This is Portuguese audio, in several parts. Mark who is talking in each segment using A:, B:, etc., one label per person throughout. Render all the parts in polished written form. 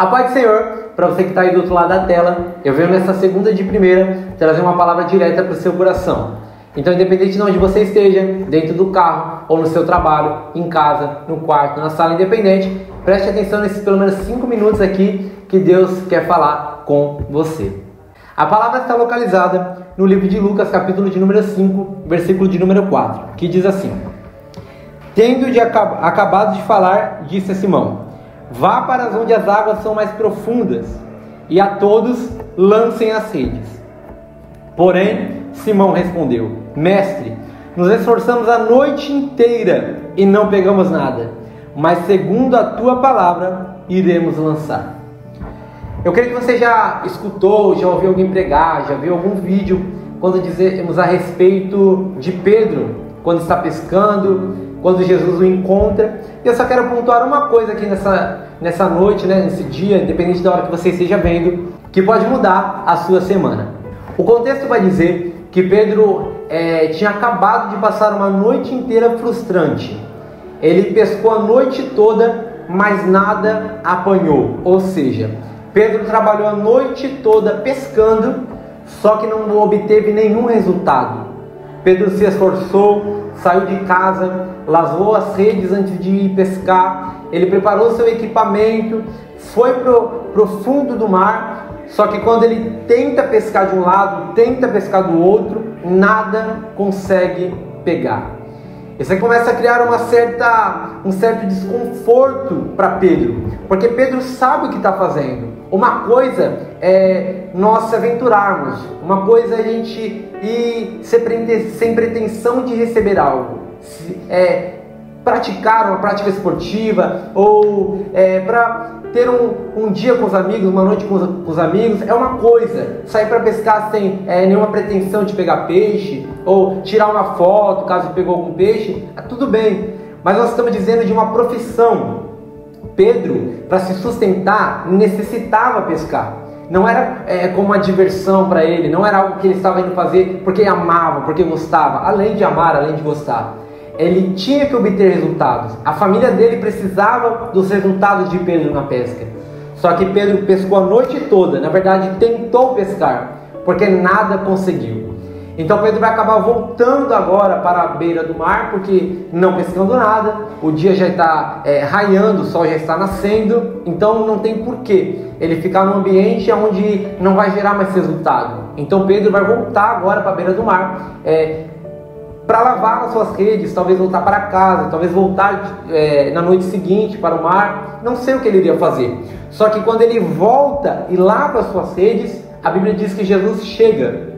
A: A paz do Senhor, para você que está aí do outro lado da tela, eu venho nessa segunda de primeira trazer uma palavra direta para o seu coração. Então, independente de onde você esteja, dentro do carro, ou no seu trabalho, em casa, no quarto, na sala, independente, preste atenção nesses pelo menos 5 minutos aqui que Deus quer falar com você. A palavra está localizada no livro de Lucas, capítulo de número 5, versículo de número 4, que diz assim: Tendo acabado de falar, disse a Simão: Vá para onde as águas são mais profundas, e a todos lancem as redes. Porém, Simão respondeu: Mestre, nos esforçamos a noite inteira e não pegamos nada, mas segundo a tua palavra, iremos lançar. Eu creio que você já escutou, já ouviu alguém pregar, já viu algum vídeo quando dizemos a respeito de Pedro, quando está pescando, quando Jesus o encontra. E eu só quero pontuar uma coisa aqui nessa noite, nesse dia, independente da hora que você esteja vendo, que pode mudar a sua semana. O contexto vai dizer que Pedro tinha acabado de passar uma noite inteira frustrante. Ele pescou a noite toda, mas nada apanhou. Ou seja, Pedro trabalhou a noite toda pescando, só que não obteve nenhum resultado. Pedro se esforçou, saiu de casa, lavou as redes antes de ir pescar, ele preparou seu equipamento, foi pro fundo do mar, só que quando ele tenta pescar de um lado, tenta pescar do outro, nada consegue pegar. Isso aí começa a criar um certo desconforto para Pedro, porque Pedro sabe o que está fazendo. Uma coisa é nós se aventurarmos, uma coisa é a gente ir sem pretensão de receber algo, praticar uma prática esportiva, ou para ter um dia com os amigos, uma noite com os amigos, é uma coisa. Sair para pescar sem nenhuma pretensão de pegar peixe, ou tirar uma foto caso pegou algum peixe, tudo bem. Mas nós estamos dizendo de uma profissão. Pedro, para se sustentar, necessitava pescar. Não era como uma diversão para ele, não era algo que ele estava indo fazer porque amava, porque gostava. Além de amar, além de gostar, ele tinha que obter resultados. A família dele precisava dos resultados de Pedro na pesca. Só que Pedro pescou a noite toda, na verdade tentou pescar, porque nada conseguiu. Então Pedro vai acabar voltando agora para a beira do mar, porque não pescando nada, o dia já está raiando, o sol já está nascendo, então não tem porquê ele ficar num ambiente onde não vai gerar mais resultado. Então Pedro vai voltar agora para a beira do mar, para lavar as suas redes, talvez voltar para casa, talvez voltar na noite seguinte para o mar, não sei o que ele iria fazer. Só que quando ele volta e lava as suas redes, a Bíblia diz que Jesus chega.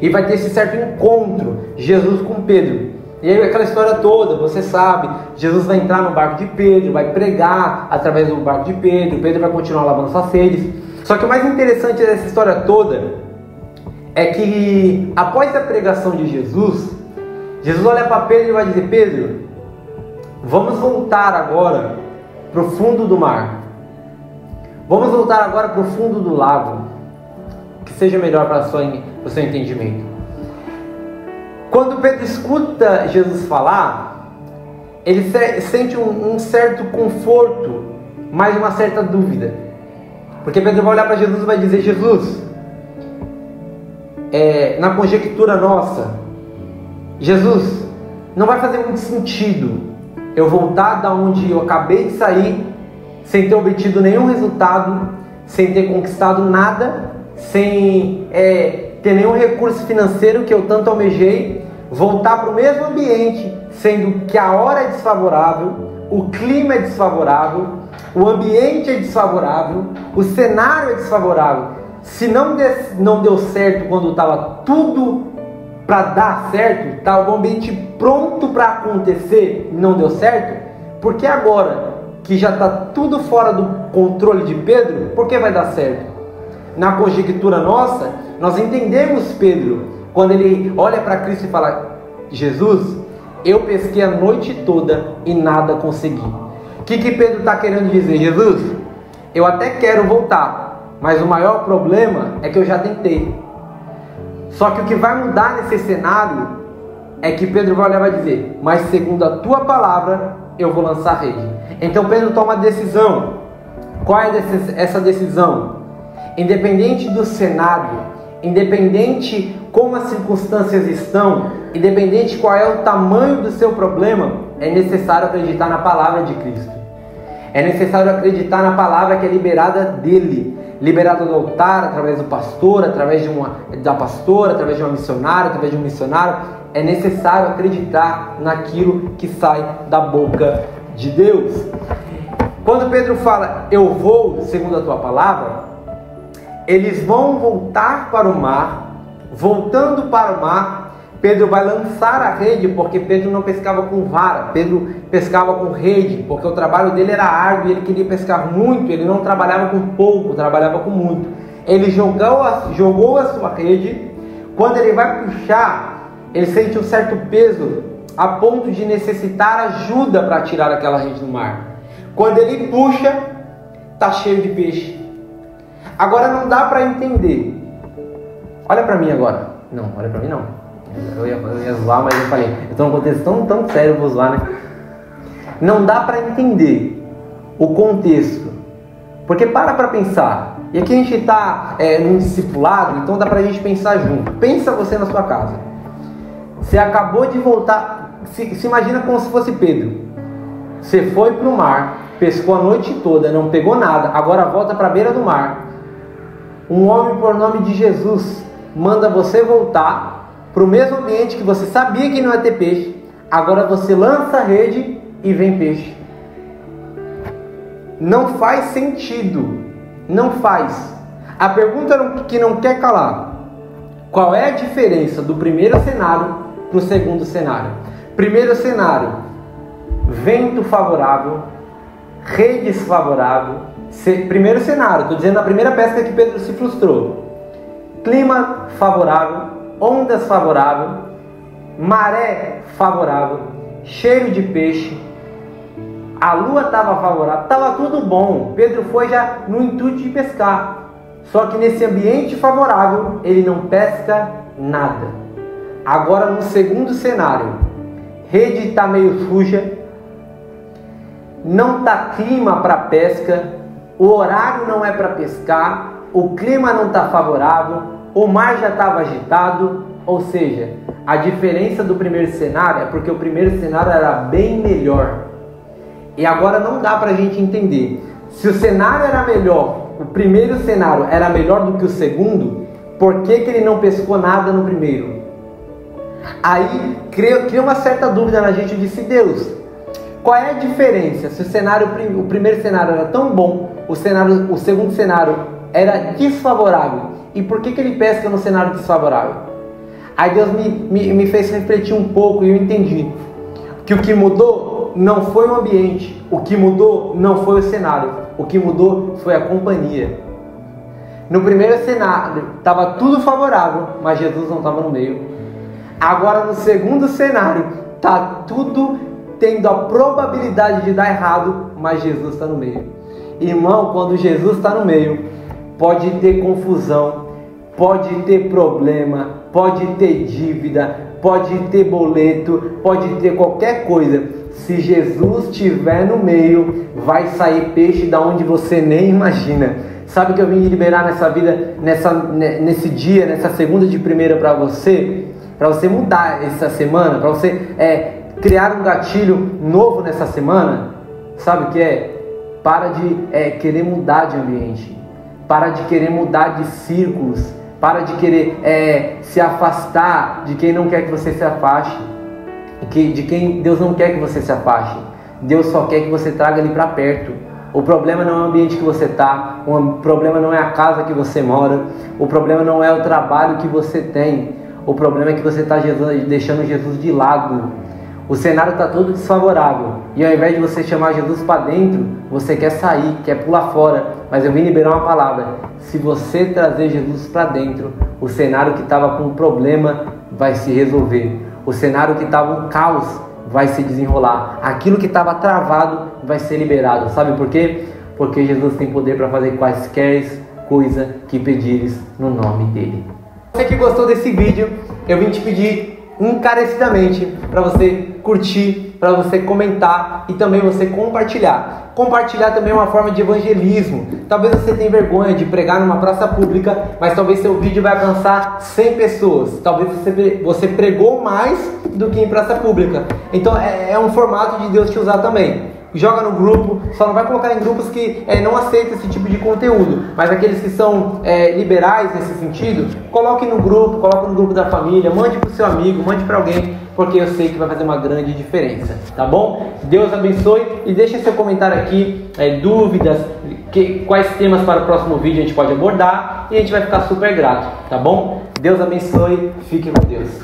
A: E vai ter esse certo encontro, Jesus com Pedro. E aí aquela história toda, você sabe, Jesus vai entrar no barco de Pedro, vai pregar através do barco de Pedro, Pedro vai continuar lavando suas redes. Só que o mais interessante dessa história toda é que após a pregação de Jesus, Jesus olha para Pedro e vai dizer: Pedro, vamos voltar agora para o fundo do mar. Vamos voltar agora para o fundo do lago, que seja melhor para o seu entendimento. Quando Pedro escuta Jesus falar, ele sente um certo conforto, mas uma certa dúvida. Porque Pedro vai olhar para Jesus e vai dizer: Jesus, na conjectura nossa, Jesus, não vai fazer muito sentido eu voltar da onde eu acabei de sair, sem ter obtido nenhum resultado, sem ter conquistado nada, sem ter nenhum recurso financeiro que eu tanto almejei, voltar para o mesmo ambiente, sendo que a hora é desfavorável, o clima é desfavorável, o ambiente é desfavorável, o cenário é desfavorável. Se não deu certo quando estava tudo para dar certo, estava o ambiente pronto para acontecer, não deu certo, porque agora que já está tudo fora do controle de Pedro, por que vai dar certo? Na conjectura nossa, nós entendemos Pedro, quando ele olha para Cristo e fala: Jesus, eu pesquei a noite toda e nada consegui. O que Pedro está querendo dizer? Jesus, eu até quero voltar, mas o maior problema é que eu já tentei. Só que o que vai mudar nesse cenário é que Pedro vai olhar e vai dizer: mas segundo a tua palavra, eu vou lançar a rede. Então Pedro toma a decisão Qual é essa decisão? Independente do cenário, independente como as circunstâncias estão, independente qual é o tamanho do seu problema, é necessário acreditar na palavra de Cristo. É necessário acreditar na palavra que é liberada dele, liberada do altar, através do pastor, através da pastora, através de uma missionária, através de um missionário. É necessário acreditar naquilo que sai da boca de Deus. Quando Pedro fala, eu vou segundo a tua palavra, eles vão voltar para o mar. Voltando para o mar, Pedro vai lançar a rede, porque Pedro não pescava com vara, Pedro pescava com rede, porque o trabalho dele era árduo e ele queria pescar muito, ele não trabalhava com pouco, trabalhava com muito. Ele jogou a sua rede, quando ele vai puxar, ele sente um certo peso, a ponto de necessitar ajuda para tirar aquela rede do mar. Quando ele puxa, está cheio de peixe. Agora não dá para entender. Olha para mim agora. Não, olha para mim não. Eu ia zoar, mas eu falei, eu estou num contexto tão sério, eu vou zoar, né? Não dá para entender o contexto. Porque para pensar. E aqui a gente está num discipulado, então dá para a gente pensar junto. Pensa você na sua casa. Você acabou de voltar, se imagina como se fosse Pedro. Você foi para o mar, pescou a noite toda, não pegou nada, agora volta para a beira do mar. Um homem por nome de Jesus manda você voltar para o mesmo ambiente que você sabia que não ia ter peixe. Agora você lança a rede e vem peixe. Não faz sentido. Não faz. A pergunta que não quer calar: qual é a diferença do primeiro cenário para o segundo cenário? Primeiro cenário, vento favorável, redes favorável. Primeiro cenário, estou dizendo a primeira pesca que Pedro se frustrou. Clima favorável, ondas favorável, maré favorável, cheiro de peixe, a lua estava favorável, estava tudo bom. Pedro foi já no intuito de pescar. Só que nesse ambiente favorável, ele não pesca nada. Agora no segundo cenário, rede está meio suja, não está clima para pesca, o horário não é para pescar, o clima não está favorável, o mar já estava agitado. Ou seja, a diferença do primeiro cenário é porque o primeiro cenário era bem melhor. E agora não dá para a gente entender. Se o cenário era melhor, o primeiro cenário era melhor do que o segundo, por que ele não pescou nada no primeiro? Aí cria uma certa dúvida na gente. Eu disse, Deus, qual é a diferença? Se o primeiro cenário era tão bom, o segundo cenário era desfavorável, e por que ele pesca no cenário desfavorável? Aí Deus me fez refletir um pouco e eu entendi que o que mudou não foi o ambiente, o que mudou não foi o cenário, o que mudou foi a companhia. No primeiro cenário estava tudo favorável, mas Jesus não estava no meio. Agora no segundo cenário está tudo tendo a probabilidade de dar errado, mas Jesus está no meio. Irmão, quando Jesus está no meio, pode ter confusão, pode ter problema, pode ter dívida, pode ter boleto, pode ter qualquer coisa. Se Jesus estiver no meio, vai sair peixe da onde você nem imagina. Sabe o que eu vim liberar nessa vida, nesse dia, nessa segunda de primeira para você mudar essa semana, para você criar um gatilho novo nessa semana? Sabe o que é? Para de querer mudar de ambiente, para de querer mudar de círculos, para de querer se afastar de quem não quer que você se afaste, de quem Deus não quer que você se afaste. Deus só quer que você traga ele para perto. O problema não é o ambiente que você está, o problema não é a casa que você mora, o problema não é o trabalho que você tem, o problema é que você está deixando Jesus de lado. O cenário está todo desfavorável e ao invés de você chamar Jesus para dentro, você quer sair, quer pular fora. Mas eu vim liberar uma palavra: se você trazer Jesus para dentro, o cenário que estava com problema vai se resolver, o cenário que estava um caos vai se desenrolar, aquilo que estava travado vai ser liberado. Sabe por quê? Porque Jesus tem poder para fazer quaisquer coisa que pedires no nome dele. Se você que gostou desse vídeo, eu vim te pedir encarecidamente para você curtir, para você comentar e também você compartilhar. Compartilhar também é uma forma de evangelismo. Talvez você tenha vergonha de pregar numa praça pública, mas talvez seu vídeo vai alcançar 100 pessoas. Talvez você pregou mais do que em praça pública. Então é um formato de Deus te usar também. Joga no grupo, só não vai colocar em grupos que não aceitam esse tipo de conteúdo, mas aqueles que são liberais nesse sentido, coloque no grupo da família, mande para o seu amigo, mande para alguém, porque eu sei que vai fazer uma grande diferença, tá bom? Deus abençoe e deixe seu comentário aqui, dúvidas, quais temas para o próximo vídeo a gente pode abordar e a gente vai ficar super grato, tá bom? Deus abençoe, fique com Deus.